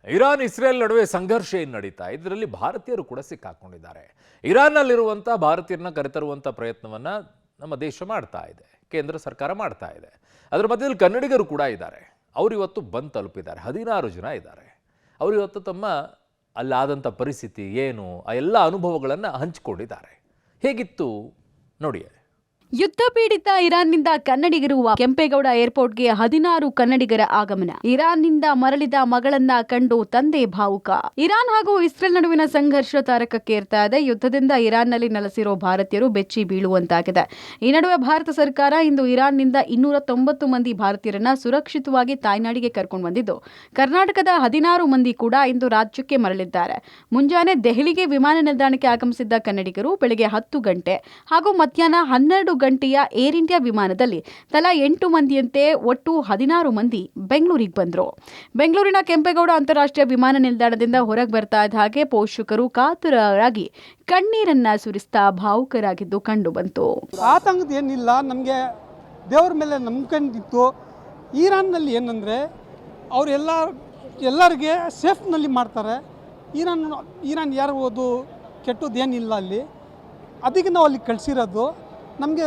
Iran Israel ನಡುವೆ ಸಂಘರ್ಷ ಏನು ನಡೀತಾ ಇದರಲ್ಲಿ ಭಾರತೀಯರು ಕೂಡ ಸಿಕ್ಕಾಕೊಂಡಿದ್ದಾರೆ. ಇರಾನ್ನಲ್ಲಿರುವಂಥ ಭಾರತೀಯರನ್ನ ಕರೆತರುವಂಥ ಪ್ರಯತ್ನವನ್ನ ನಮ್ಮ ದೇಶ ಮಾಡ್ತಾ ಇದೆ, ಕೇಂದ್ರ ಸರ್ಕಾರ ಮಾಡ್ತಾ ಇದೆ. ಅದರ ಮಧ್ಯದಲ್ಲಿ ಕನ್ನಡಿಗರು ಕೂಡ ಇದ್ದಾರೆ. ಅವರು ಇವತ್ತು ಬಂದು ತಲುಪಿದ್ದಾರೆ. 16 ಜನ ಇದ್ದಾರೆ. ಅವರು ಇವತ್ತು ತಮ್ಮ ಅಲ್ಲಾದಂಥ ಪರಿಸ್ಥಿತಿ ಏನು ಆ ಎಲ್ಲ ಅನುಭವಗಳನ್ನು ಹಂಚಿಕೊಂಡಿದ್ದಾರೆ. ಹೇಗಿತ್ತು ನೋಡಿ. ಯುದ್ಧ ಪೀಡಿತ ಇರಾನ್ನಿಂದ ಕನ್ನಡಿಗರು ಕೆಂಪೇಗೌಡ ಏರ್ಪೋರ್ಟ್ಗೆ 16 ಕನ್ನಡಿಗರ ಆಗಮನ. ಇರಾನ್ನಿಂದ ಮರಳಿದ ಮಗಳನ್ನ ಕಂಡು ತಂದೆ ಭಾವುಕ. ಇರಾನ್ ಹಾಗೂ ಇಸ್ರೇಲ್ ನಡುವಿನ ಸಂಘರ್ಷ ತಾರಕಕ್ಕೇರ್ತಾ ಇದೆ. ಯುದ್ಧದಿಂದ ಇರಾನ್ನಲ್ಲಿ ನೆಲೆಸಿರೋ ಭಾರತೀಯರು ಬೆಚ್ಚಿ ಬೀಳುವಂತಾಗಿದೆ. ಈ ನಡುವೆ ಭಾರತ ಸರ್ಕಾರ ಇಂದು ಇರಾನ್ನಿಂದ 290 ಮಂದಿ ಭಾರತೀಯರನ್ನ ಸುರಕ್ಷಿತವಾಗಿ ತಾಯ್ನಾಡಿಗೆ ಕರ್ಕೊಂಡು ಬಂದಿದ್ದು, ಕರ್ನಾಟಕದ 16 ಮಂದಿ ಕೂಡ ಇಂದು ರಾಜ್ಯಕ್ಕೆ ಮರಳಿದ್ದಾರೆ. ಮುಂಜಾನೆ ದೆಹಲಿಗೆ ವಿಮಾನ ನಿಲ್ದಾಣಕ್ಕೆ ಆಗಮಿಸಿದ್ದ ಕನ್ನಡಿಗರು ಬೆಳಗ್ಗೆ 10 ಗಂಟೆ ಹಾಗೂ ಮಧ್ಯಾಹ್ನ 12 ಗಂಟೆಯ ಏರ್ ಇಂಡಿಯಾ ವಿಮಾನದಲ್ಲಿ ತಲಾ 8 ಮಂದಿಯಂತೆ ಒಟ್ಟು 16 ಮಂದಿ ಬೆಂಗಳೂರಿಗೆ ಬಂದರು. ಬೆಂಗಳೂರಿನ ಕೆಂಪೇಗೌಡ ಅಂತಾರಾಷ್ಟ್ರೀಯ ವಿಮಾನ ನಿಲ್ದಾಣದಿಂದ ಹೊರಗೆ ಬರ್ತಾ ಇದ್ದ ಹಾಗೆ ಪೋಷಕರು ಕಾತುರರಾಗಿ ಕಣ್ಣೀರನ್ನ ಸುರಿಸ್ತಾ ಭಾವುಕರಾಗಿದ್ದು ಕಂಡು ಬಂತು. ಆತಂಕದ ಏನಿಲ್ಲ, ನಮಗೆ ದೇವರ ಮೇಲೆ ನಂಬಿಕೊಂಡಿತ್ತು. ಇರಾನ್ನಲ್ಲಿ ಏನಂದರೆ ಅವರು ಎಲ್ಲರಿಗೆ ಸೇಫ್ನಲ್ಲಿ ಮಾಡ್ತಾರೆ. ಇರಾನ್ ಯಾರು ಓದು ಕೆಟ್ಟದ್ದೇನಿಲ್ಲ ಅಲ್ಲಿ. ಅದಕ್ಕೆ ನಾವು ಅಲ್ಲಿ ಕಳಿಸಿರೋದು. ನಮಗೆ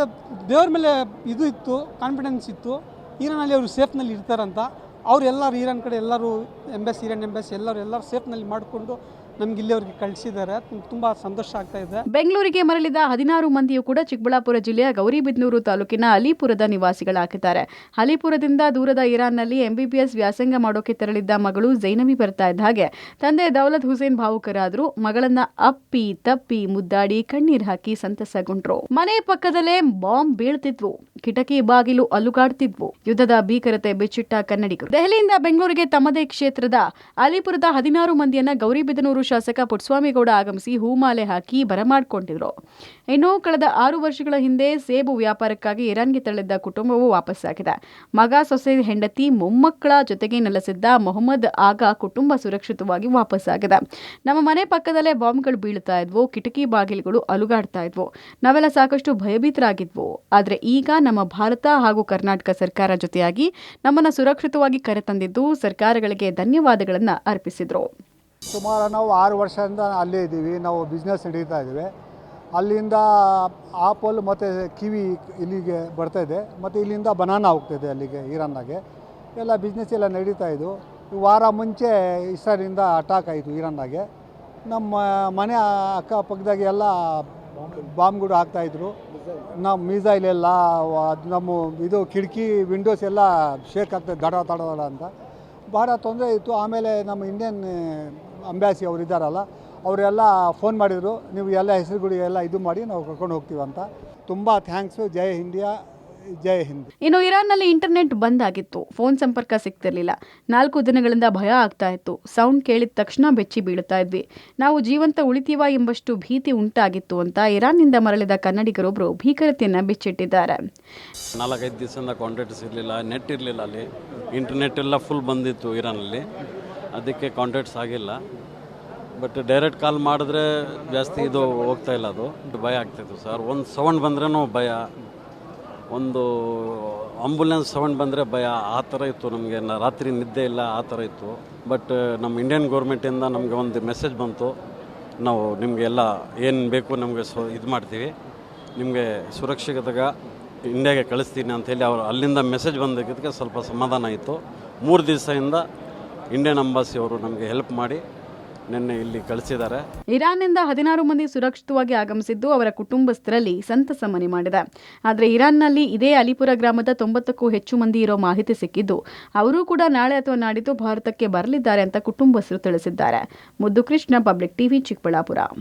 ದೇವ್ರ ಮೇಲೆ ಇದು ಇತ್ತು, ಕಾನ್ಫಿಡೆನ್ಸ್ ಇತ್ತು, ಇರಾನಲ್ಲಿ ಅವರು ಸೇಫ್ನಲ್ಲಿ ಇರ್ತಾರಂತ. ಅವರೆಲ್ಲರೂ ಇರಾನ್ ಕಡೆ ಎಲ್ಲರೂ ಇರಾನ್ ಎಂಬೆಸಿ ಎಲ್ಲರೂ ಸೇಫ್ನಲ್ಲಿ ಮಾಡಿಕೊಂಡು ನಮ್ಗೆ ಇಲ್ಲಿವರೆಗೆ ಕಳಿಸಿದ್ದಾರೆ. ತುಂಬ ಸಂತೋಷ ಆಗ್ತಾ ಇದೆ. ಬೆಂಗಳೂರಿಗೆ ಮರಳಿದ 16 ಮಂದಿಯೂ ಕೂಡ ಚಿಕ್ಕಬಳ್ಳಾಪುರ ಜಿಲ್ಲೆಯ ಗೌರಿಬಿದನೂರು ತಾಲೂಕಿನ ಅಲಿಪುರದ ನಿವಾಸಿಗಳಾಗಿದ್ದಾರೆ. ಅಲಿಪುರದಿಂದ ದೂರದ ಇರಾನ್ನಲ್ಲಿ MBBS ವ್ಯಾಸಂಗ ಮಾಡೋಕೆ ತೆರಳಿದ್ದ ಮಗಳು ಜೈನಬಿ ಬರ್ತಾ ಇದ್ದ ಹಾಗೆ ತಂದೆ ದೌಲತ್ ಹುಸೇನ್ ಭಾವುಕರಾದ್ರು. ಮಗಳನ್ನ ಅಪ್ಪಿ ತಪ್ಪಿ ಮುದ್ದಾಡಿ ಕಣ್ಣೀರ್ ಹಾಕಿ ಸಂತಸಗೊಂಡ್ರು. ಮನೆ ಪಕ್ಕದಲ್ಲೇ ಬಾಂಬ್ ಬೀಳ್ತಿದ್ವು, ಕಿಟಕಿ ಬಾಗಿಲು ಅಲುಗಾಡ್ತಿದ್ವು. ಯುದ್ಧದ ಭೀಕರತೆ ಬಿಚ್ಚಿಟ್ಟ ಕನ್ನಡಿಗರು ದೆಹಲಿಯಿಂದ ಬೆಂಗಳೂರಿಗೆ ತಮ್ಮದೇ ಕ್ಷೇತ್ರದ ಅಲಿಪುರದ 16 ಮಂದಿಯನ್ನ ಗೌರಿಬಿದನೂರು ಶಾಸಕ ಪುಟ್ಟಸ್ವಾಮಿಗೌಡ ಆಗಮಿಸಿ ಹೂಮಾಲೆ ಹಾಕಿ ಬರಮಾಡಿಕೊಂಡಿದ್ರು. ಇನ್ನು ಕಳೆದ 6 ವರ್ಷಗಳ ಹಿಂದೆ ಸೇಬು ವ್ಯಾಪಾರಕ್ಕಾಗಿ ಇರಾನ್ಗೆ ತೆರಳಿದ್ದ ಕುಟುಂಬವು ವಾಪಸ್ಸಾಗಿದೆ. ಮಗ, ಸೊಸೆ, ಹೆಂಡತಿ, ಮೊಮ್ಮಕ್ಕಳ ಜೊತೆಗೆ ನೆಲೆಸಿದ್ದ ಮೊಹಮ್ಮದ್ ಆಗ ಕುಟುಂಬ ಸುರಕ್ಷಿತವಾಗಿ ವಾಪಸ್ಸಾಗಿದೆ. ನಮ್ಮ ಮನೆ ಪಕ್ಕದಲ್ಲೇ ಬಾಂಬ್ಗಳು ಬೀಳ್ತಾ ಇದ್ವು, ಕಿಟಕಿ ಬಾಗಿಲುಗಳು ಅಲುಗಾಡ್ತಾ ಇದ್ವು. ನಾವೆಲ್ಲ ಸಾಕಷ್ಟು ಭಯಭೀತರಾಗಿದ್ವು. ಆದರೆ ಈಗ ನಮ್ಮ ಭಾರತ ಹಾಗೂ ಕರ್ನಾಟಕ ಸರ್ಕಾರ ಜೊತೆಯಾಗಿ ನಮ್ಮನ್ನು ಸುರಕ್ಷಿತವಾಗಿ ಕರೆತಂದಿದ್ದು ಸರ್ಕಾರಗಳಿಗೆ ಧನ್ಯವಾದಗಳನ್ನ ಅರ್ಪಿಸಿದ್ರು. ಸುಮಾರು ನಾವು 6 ವರ್ಷದಿಂದ ಅಲ್ಲೇ ಇದ್ದೀವಿ. ನಾವು ಬಿಸ್ನೆಸ್ ನಡೀತಾ ಇದ್ದೀವಿ. ಅಲ್ಲಿಂದ ಆಪಲ್ ಮತ್ತು ಕಿವಿ ಇಲ್ಲಿಗೆ ಬರ್ತಾಯಿದೆ, ಮತ್ತು ಇಲ್ಲಿಂದ ಬನಾನಾ ಹೋಗ್ತಾಯಿದೆ ಅಲ್ಲಿಗೆ ಇರಾನ್ನಾಗೆ. ಎಲ್ಲ ಬಿಸ್ನೆಸ್ ಎಲ್ಲ ನಡೀತಾ ಇದ್ದು. ವಾರ ಮುಂಚೆ ಇಸ್ರೇಲಿಂದ ಅಟ್ಯಾಕ್ ಆಯಿತು ಇರಾನ್ನಾಗೆ. ನಮ್ಮ ಮನೆ ಅಕ್ಕಪಕ್ಕದಾಗೆ ಎಲ್ಲ ಬಾಂಬ್ಗಳು ಹಾಕ್ತಾಯಿದ್ರು. ನಮ್ಮ ಮಿಸೈಲ್ ಎಲ್ಲ ನಮ್ಮ ಇದು ಕಿಟಕಿ ವಿಂಡೋಸ್ ಎಲ್ಲ ಶೇಕ್ ಆಗ್ತಾಯಿತ್ತು, ದಡ ಅಂತ ಭಾಳ ತೊಂದರೆ ಇತ್ತು. ಆಮೇಲೆ ನಮ್ಮ ಇಂಡಿಯನ್ ಅಂಬಾಸಿ ಅವರು ಇದ್ದಾರಲ್ಲ, ಅವರೆಲ್ಲ ಫೋನ್ ಮಾಡಿದರು, ನೀವು ಎಲ್ಲ ಹೆಸರುಗಳು ಎಲ್ಲ ಇದು ಮಾಡಿ ನಾವು ಕರ್ಕೊಂಡು ಹೋಗ್ತೀವಿ ಅಂತ. ತುಂಬ ಥ್ಯಾಂಕ್ಸು. ಜೈ ಇಂಡಿಯಾ, ಜೈ ಹಿಂದ್. ಇನ್ನು ಇರಾನ್ನಲ್ಲಿ ಇಂಟರ್ನೆಟ್ ಬಂದ್ ಆಗಿತ್ತು, ಫೋನ್ ಸಂಪರ್ಕ ಸಿಗ್ತಿರ್ಲಿಲ್ಲ. 4 ದಿನಗಳಿಂದ ಭಯ ಆಗ್ತಾ ಇತ್ತು. ಸೌಂಡ್ ಕೇಳಿದ ತಕ್ಷಣ ಬೆಚ್ಚಿ ಬೀಳುತ್ತಾ ಇದ್ವಿ. ನಾವು ಜೀವಂತ ಉಳಿತೀವ ಎಂಬಷ್ಟು ಭೀತಿ ಉಂಟಾಗಿತ್ತು ಅಂತ ಇರಾನ್ನಿಂದ ಮರಳಿದ ಕನ್ನಡಿಗರೊಬ್ಬರು ಭೀಕರತೆಯನ್ನು ಬಿಚ್ಚಿಟ್ಟಿದ್ದಾರೆ. 4-5 ದಿವಸದಿಂದ ಕಾಂಟ್ಯಾಕ್ಟ್ಸ್ ಇರಲಿಲ್ಲ, ನೆಟ್ ಇರಲಿಲ್ಲ. ಅಲ್ಲಿ ಇಂಟರ್ನೆಟ್ ಎಲ್ಲ ಫುಲ್ ಬಂದಿತ್ತು ಇರಾನಲ್ಲಿ, ಅದಕ್ಕೆ ಕಾಂಟ್ಯಾಕ್ಟ್ಸ್ ಆಗಿಲ್ಲ. ಬಟ್ ಡೈರೆಕ್ಟ್ ಕಾಲ್ ಮಾಡಿದ್ರೆ ಜಾಸ್ತಿ ಇದು ಹೋಗ್ತಾ ಇಲ್ಲ, ಅದು ಭಯ ಆಗ್ತಾಯಿತ್ತು ಸರ್. ಒಂದು ಸೌಂಡ್ ಬಂದ್ರೂ ಭಯ, ಒಂದು ಆಂಬುಲೆನ್ಸ್ ಸೌಂಡ್ ಬಂದರೆ ಭಯ, ಆ ಥರ ಇತ್ತು ನಮಗೆ. ರಾತ್ರಿ ನಿದ್ದೆ ಇಲ್ಲ, ಆ ಥರ ಇತ್ತು. ಬಟ್ ನಮ್ಮ ಇಂಡಿಯನ್ ಗೌರ್ಮೆಂಟಿಂದ ನಮಗೆ ಒಂದು ಮೆಸೇಜ್ ಬಂತು, ನಾವು ನಿಮಗೆ ಎಲ್ಲ ಏನು ಬೇಕು ನಮಗೆ ಇದು ಮಾಡ್ತೀವಿ, ನಿಮಗೆ ಸುರಕ್ಷಿತಗ ಇಂಡಿಯಾಗೆ ಕಳಿಸ್ತೀನಿ ಅಂಥೇಳಿ ಅವರು ಅಲ್ಲಿಂದ ಮೆಸೇಜ್ ಬಂದಕ್ಕೆ ಸ್ವಲ್ಪ ಸಮಾಧಾನ ಆಯಿತು. 3 ದಿವಸದಿಂದ ಇಂಡಿಯನ್ ಅಂಬಾಸಿ ಅವರು ನಮಗೆ ಹೆಲ್ಪ್ ಮಾಡಿ ನಿನ್ನೆ ಇಲ್ಲಿ ಕಳಿಸಿದ್ದಾರೆ. ಇರಾನ್ನಿಂದ 16 ಮಂದಿ ಸುರಕ್ಷಿತವಾಗಿ ಆಗಮಿಸಿದ್ದು ಅವರ ಕುಟುಂಬಸ್ಥರಲ್ಲಿ ಸಂತಸ ಮನೆ ಮಾಡಿದೆ. ಆದರೆ ಇರಾನ್ನಲ್ಲಿ ಇದೇ ಅಲಿಪುರ ಗ್ರಾಮದ 90ಕ್ಕೂ ಹೆಚ್ಚು ಮಂದಿ ಇರೋ ಮಾಹಿತಿ ಸಿಕ್ಕಿದ್ದು, ಅವರು ಕೂಡ ನಾಳೆ ಅಥವಾ ನಾಡಿದ್ದು ಭಾರತಕ್ಕೆ ಬರಲಿದ್ದಾರೆ ಅಂತ ಕುಟುಂಬಸ್ಥರು ತಿಳಿಸಿದ್ದಾರೆ. ಮುದ್ದು ಕೃಷ್ಣ, ಪಬ್ಲಿಕ್ ಟಿವಿ, ಚಿಕ್ಕಬಳ್ಳಾಪುರ.